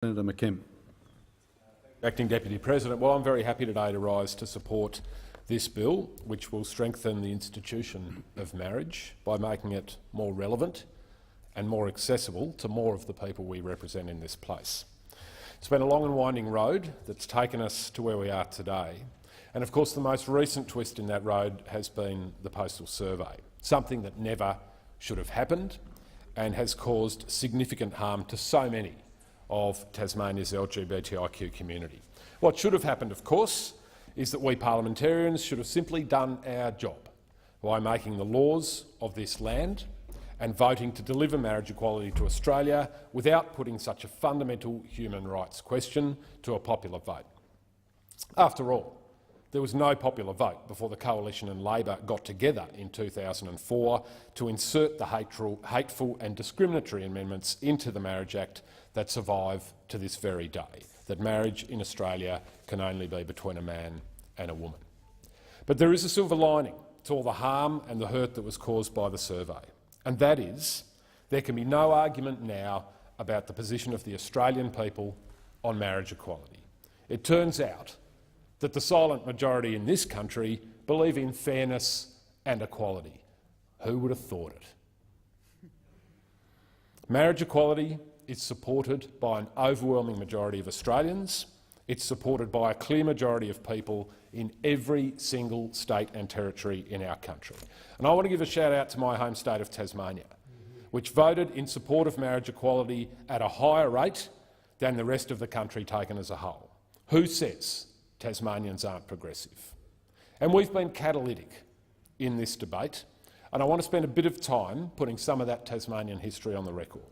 Senator McKim. Acting Deputy President, well, I'm very happy today to rise to support this bill, which will strengthen the institution of marriage by making it more relevant and more accessible to more of the people we represent in this place. It's been a long and winding road that's taken us to where we are today. And of course, the most recent twist in that road has been the postal survey, something that never should have happened and has caused significant harm to so many of Tasmania's LGBTIQ community. What should have happened, of course, is that we parliamentarians should have simply done our job by making the laws of this land and voting to deliver marriage equality to Australia without putting such a fundamental human rights question to a popular vote. After all, there was no popular vote before the Coalition and Labor got together in 2004 to insert the hateful and discriminatory amendments into the Marriage Act that survive to this very day, that marriage in Australia can only be between a man and a woman. But there is a silver lining to all the harm and the hurt that was caused by the survey, and that is there can be no argument now about the position of the Australian people on marriage equality. It turns out that the silent majority in this country believe in fairness and equality. Who would have thought it? Marriage equality is supported by an overwhelming majority of Australians. It's supported by a clear majority of people in every single state and territory in our country. And I want to give a shout out to my home state of Tasmania, which voted in support of marriage equality at a higher rate than the rest of the country taken as a whole. Who says Tasmanians aren't progressive? And we've been catalytic in this debate, and I want to spend a bit of time putting some of that Tasmanian history on the record.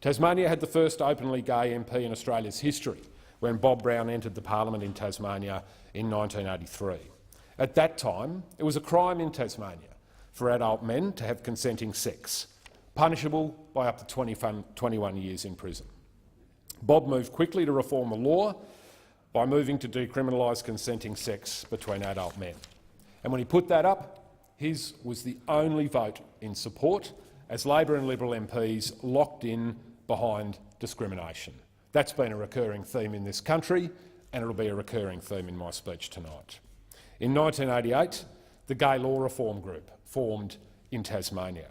Tasmania had the first openly gay MP in Australia's history when Bob Brown entered the parliament in Tasmania in 1983. At that time, it was a crime in Tasmania for adult men to have consenting sex, punishable by up to 21 years in prison. Bob moved quickly to reform the law by moving to decriminalise consenting sex between adult men. And when he put that up, his was the only vote in support as Labor and Liberal MPs locked in behind discrimination. That's been a recurring theme in this country, and it'll be a recurring theme in my speech tonight. In 1988, the Gay Law Reform Group formed in Tasmania.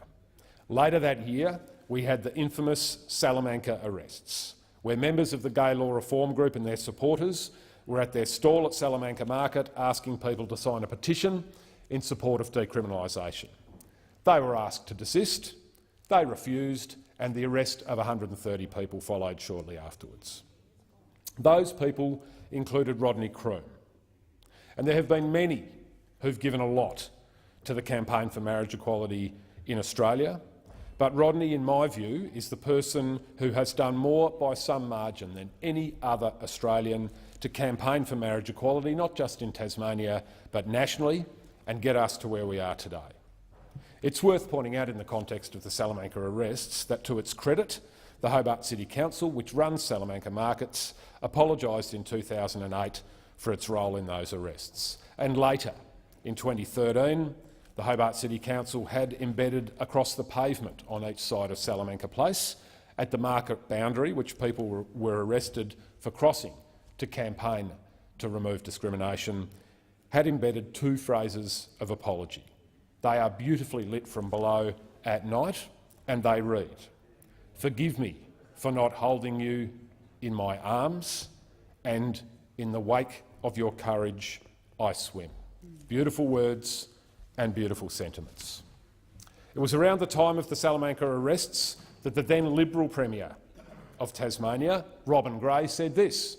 Later that year, we had the infamous Salamanca arrests, where members of the Gay Law Reform Group and their supporters were at their stall at Salamanca Market asking people to sign a petition in support of decriminalisation. They were asked to desist, they refused, and the arrest of 130 people followed shortly afterwards. Those people included Rodney Croome, and there have been many who've given a lot to the campaign for marriage equality in Australia. But Rodney, in my view, is the person who has done more by some margin than any other Australian to campaign for marriage equality, not just in Tasmania but nationally, and get us to where we are today. It's worth pointing out in the context of the Salamanca arrests that, to its credit, the Hobart City Council, which runs Salamanca Markets, apologised in 2008 for its role in those arrests. And later, in 2013, the Hobart City Council had embedded across the pavement on each side of Salamanca Place, at the market boundary, which people were arrested for crossing to campaign to remove discrimination, had embedded two phrases of apology. They are beautifully lit from below at night, and they read, "Forgive me for not holding you in my arms, and in the wake of your courage I swim." Beautiful words and beautiful sentiments. It was around the time of the Salamanca arrests that the then Liberal Premier of Tasmania, Robin Gray, said this: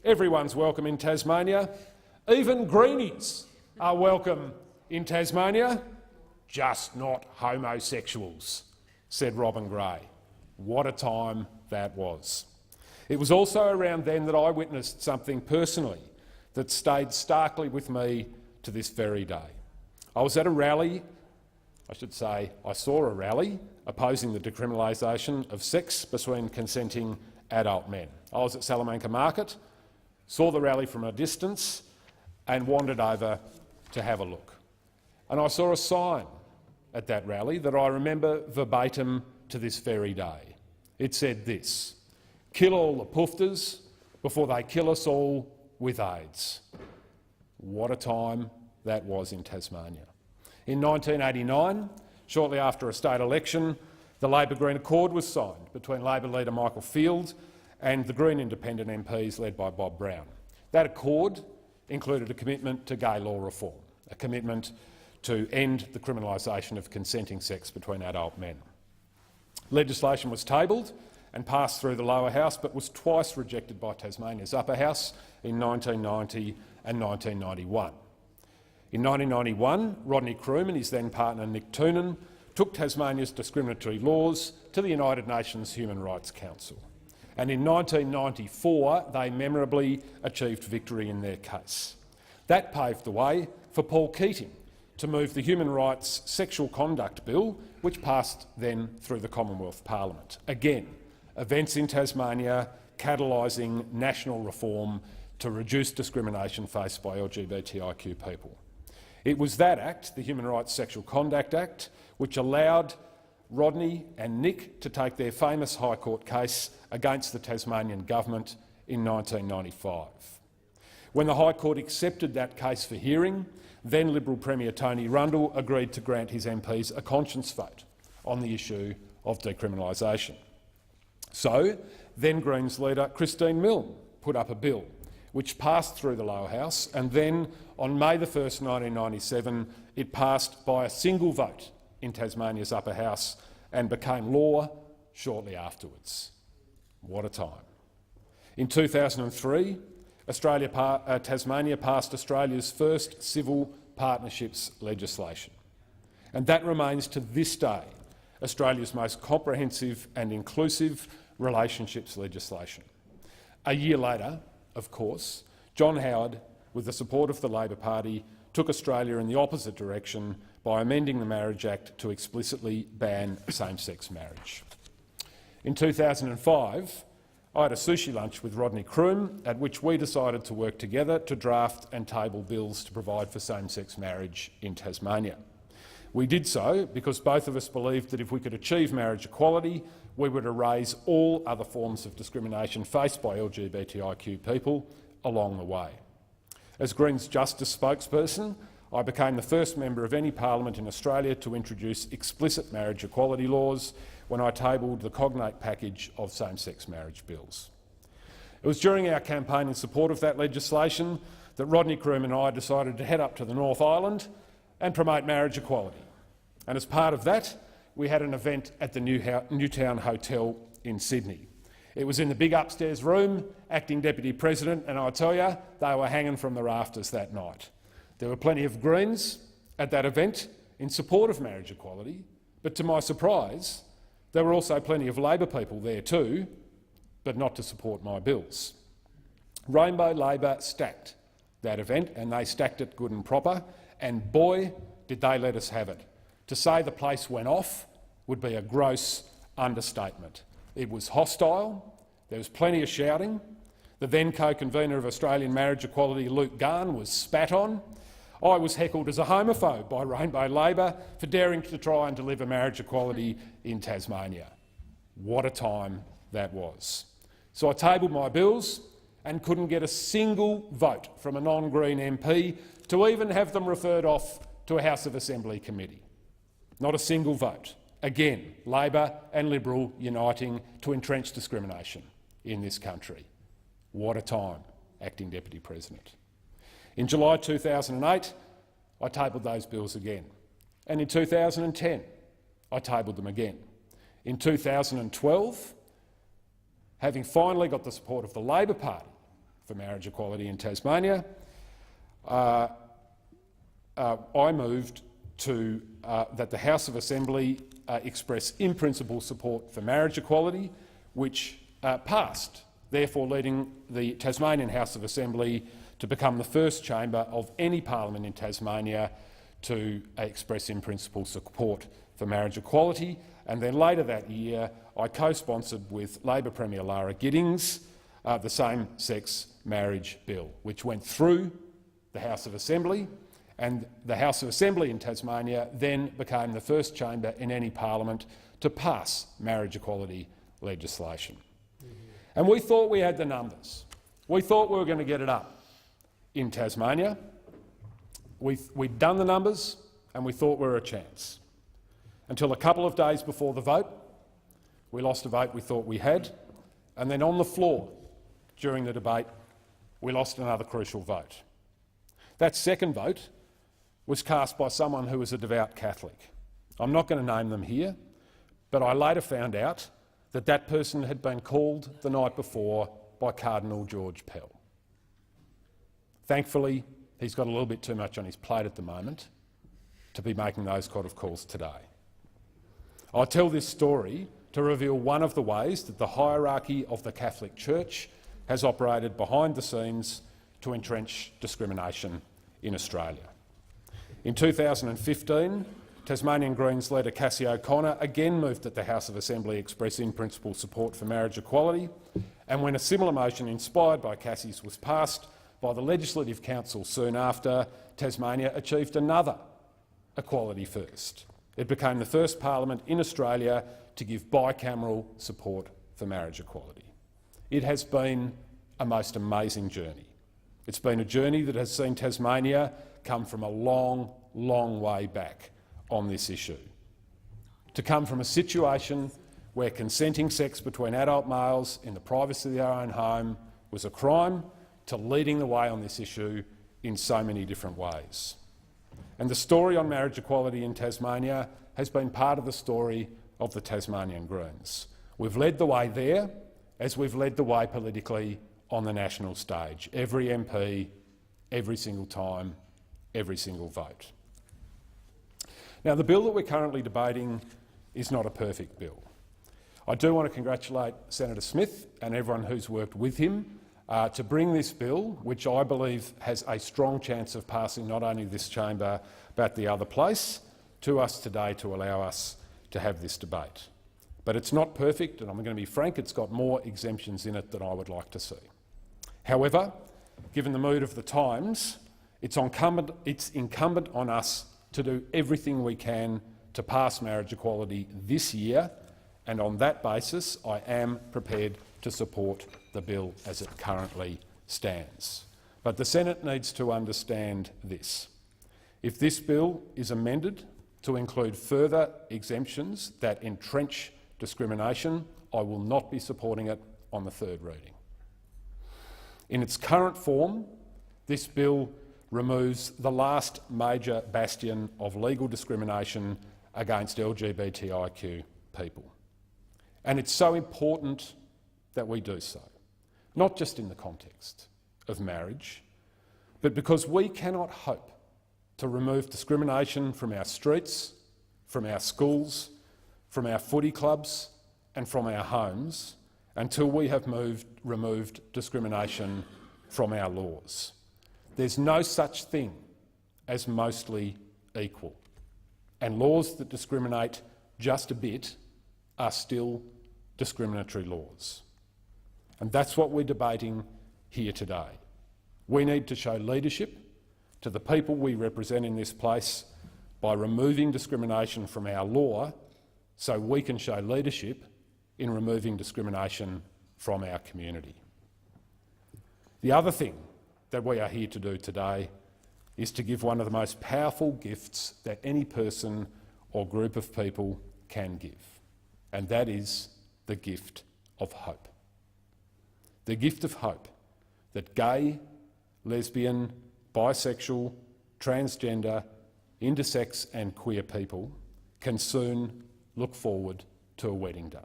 "Everyone's welcome in Tasmania. Even greenies are welcome in Tasmania, just not homosexuals," said Robin Gray. What a time that was. It was also around then that I witnessed something personally that stayed starkly with me to this very day. I was at a rally, I saw a rally opposing the decriminalisation of sex between consenting adult men. I was at Salamanca Market, saw the rally from a distance and wandered over to have a look. And I saw a sign at that rally that I remember verbatim to this very day. It said this: Kill all the poofters before they kill us all with AIDS. What a time that was in Tasmania. In 1989, shortly after a state election, the Labor-Green Accord was signed between Labor leader Michael Field and the Green Independent MPs led by Bob Brown. That accord included a commitment to gay law reform, a commitment to end the criminalisation of consenting sex between adult men. Legislation was tabled and passed through the lower house, but was twice rejected by Tasmania's upper house in 1990 and 1991. In 1991, Rodney Croome and his then partner Nick Toonan took Tasmania's discriminatory laws to the United Nations Human Rights Council. And in 1994, they memorably achieved victory in their case. That paved the way for Paul Keating to move the Human Rights Sexual Conduct Bill, which passed then through the Commonwealth Parliament. Again, events in Tasmania catalysing national reform to reduce discrimination faced by LGBTIQ people. It was that Act, the Human Rights Sexual Conduct Act, which allowed Rodney and Nick to take their famous High Court case against the Tasmanian government in 1995. When the High Court accepted that case for hearing, then Liberal Premier Tony Rundle agreed to grant his MPs a conscience vote on the issue of decriminalisation. So, then Greens leader Christine Milne put up a bill which passed through the lower house, and then on May 1st, 1997, it passed by a single vote in Tasmania's upper house and became law shortly afterwards. What a time. In 2003, Tasmania passed Australia's first civil partnerships legislation, and that remains to this day Australia's most comprehensive and inclusive relationships legislation. A year later, of course, John Howard, with the support of the Labor Party, took Australia in the opposite direction by amending the Marriage Act to explicitly ban same-sex marriage. In 2005, I had a sushi lunch with Rodney Croome, at which we decided to work together to draft and table bills to provide for same-sex marriage in Tasmania. We did so because both of us believed that if we could achieve marriage equality, we would erase all other forms of discrimination faced by LGBTIQ people along the way. As Greens Justice spokesperson, I became the first member of any parliament in Australia to introduce explicit marriage equality laws when I tabled the cognate package of same-sex marriage bills. It was during our campaign in support of that legislation that Rodney Croome and I decided to head up to the North Island and promote marriage equality. And as part of that, we had an event at the Newtown Hotel in Sydney. It was in the big upstairs room, acting Deputy President, and I tell you, they were hanging from the rafters that night. There were plenty of Greens at that event in support of marriage equality, but to my surprise, there were also plenty of Labor people there too, but not to support my bills. Rainbow Labor stacked that event, and they stacked it good and proper, and boy, did they let us have it. To say the place went off would be a gross understatement. It was hostile, there was plenty of shouting, the then co-convener of Australian Marriage Equality, Luke Garn, was spat on. I was heckled as a homophobe by Rainbow Labor for daring to try and deliver marriage equality in Tasmania. What a time that was. So I tabled my bills and couldn't get a single vote from a non-Green MP to even have them referred off to a House of Assembly committee. Not a single vote. Again, Labor and Liberal uniting to entrench discrimination in this country. What a time, Acting Deputy President. In July 2008, I tabled those bills again. And in 2010, I tabled them again. In 2012, having finally got the support of the Labor Party for marriage equality in Tasmania, I moved to that the House of Assembly express in principle support for marriage equality, which passed, therefore leading the Tasmanian House of Assembly to become the first chamber of any parliament in Tasmania to express in principle support for marriage equality. And then later that year, I co-sponsored with Labor Premier Lara Giddings the same-sex marriage bill, which went through the House of Assembly, and the House of Assembly in Tasmania then became the first chamber in any parliament to pass marriage equality legislation. And we thought we had the numbers. We thought we were going to get it up in Tasmania. We'd done the numbers and we thought we were a chance. Until a couple of days before the vote, we lost a vote we thought we had, and then on the floor during the debate, we lost another crucial vote. That second vote was cast by someone who was a devout Catholic. I'm not going to name them here, but I later found out that that person had been called the night before by Cardinal George Pell. Thankfully, he's got a little bit too much on his plate at the moment to be making those kind of calls today. I tell this story to reveal one of the ways that the hierarchy of the Catholic Church has operated behind the scenes to entrench discrimination in Australia. In 2015, Tasmanian Greens leader Cassie O'Connor again moved at the House of Assembly expressing principal support for marriage equality, and when a similar motion inspired by Cassie's was passed by the Legislative Council soon after, Tasmania achieved another equality first. It became the first parliament in Australia to give bicameral support for marriage equality. It has been a most amazing journey. It's been a journey that has seen Tasmania come from a long, long way back on this issue. To come from a situation where consenting sex between adult males in the privacy of their own home was a crime, to leading the way on this issue in so many different ways. And the story on marriage equality in Tasmania has been part of the story of the Tasmanian Greens. We've led the way there as we've led the way politically on the national stage. Every MP, every single time, every single vote. Now, the bill that we're currently debating is not a perfect bill. I do want to congratulate Senator Smith and everyone who's worked with him to bring this bill, which I believe has a strong chance of passing not only this chamber but the other place, to us today to allow us to have this debate. But it's not perfect, and I'm going to be frank, it's got more exemptions in it than I would like to see. However, given the mood of the times, it's incumbent on us to do everything we can to pass marriage equality this year, and on that basis I am prepared to support the bill as it currently stands. But the Senate needs to understand this. If this bill is amended to include further exemptions that entrench discrimination, I will not be supporting it on the third reading. In its current form, this bill removes the last major bastion of legal discrimination against LGBTIQ people. And it's so important that we do so, not just in the context of marriage, but because we cannot hope to remove discrimination from our streets, from our schools, from our footy clubs and from our homes until we have removed discrimination from our laws. There's no such thing as mostly equal, and laws that discriminate just a bit are still discriminatory laws. And that's what we're debating here today. We need to show leadership to the people we represent in this place by removing discrimination from our law so we can show leadership in removing discrimination from our community. The other thing that we are here to do today is to give one of the most powerful gifts that any person or group of people can give, and that is the gift of hope. The gift of hope that gay, lesbian, bisexual, transgender, intersex and queer people can soon look forward to a wedding day.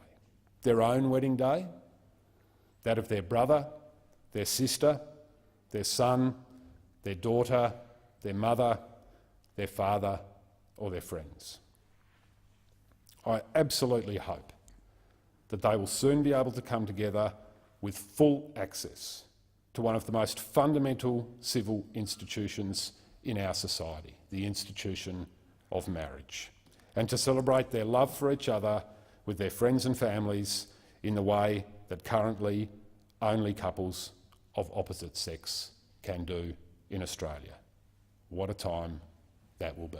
Their own wedding day, that of their brother, their sister, their son, their daughter, their mother, their father or their friends. I absolutely hope that they will soon be able to come together with full access to one of the most fundamental civil institutions in our society, the institution of marriage, and to celebrate their love for each other with their friends and families in the way that currently only couples of opposite sex can do in Australia. What a time that will be.